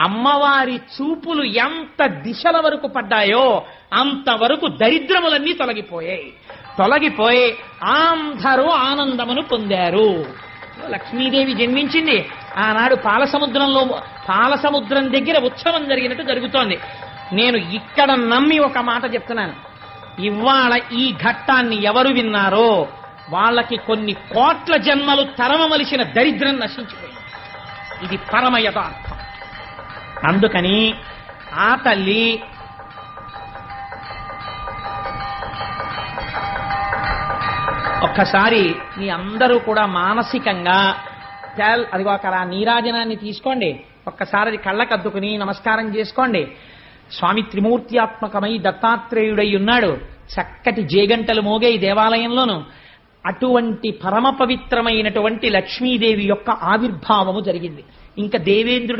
అమ్మవారి చూపులు ఎంత దిశల వరకు పడ్డాయో అంతవరకు దరిద్రములన్నీ తొలగిపోయి అందరూ ఆనందమును పొందారు. లక్ష్మీదేవి జన్మించింది ఆనాడు పాలసముద్రం దగ్గర ఉత్సవం జరిగినట్టు జరుగుతోంది. నేను ఇక్కడ నమ్మి ఒక మాట చెప్తున్నాను, ఇవాళ ఈ ఘట్టాన్ని ఎవరు విన్నారో వాళ్ళకి కొన్ని కోట్ల జన్మలు తరమవలసిన దరిద్రం నశించిపోయింది. ఇది పరమ యథార్థం. అందుకని ఆ తల్లి ఒక్కసారి మీ అందరూ కూడా మానసికంగా అదిగో అక్కడ ఆ నీరాజనాన్ని తీసుకోండి, ఒక్కసారి అది కళ్ళకద్దుకుని నమస్కారం చేసుకోండి. స్వామి త్రిమూర్త్యాత్మకమై దత్తాత్రేయుడై ఉన్నాడు. చక్కటి జేగంటలు మోగే ఈ దేవాలయంలోను అటువంటి పరమ పవిత్రమైనటువంటి లక్ష్మీదేవి యొక్క ఆవిర్భావము జరిగింది. ఇంకా దేవేంద్రుడు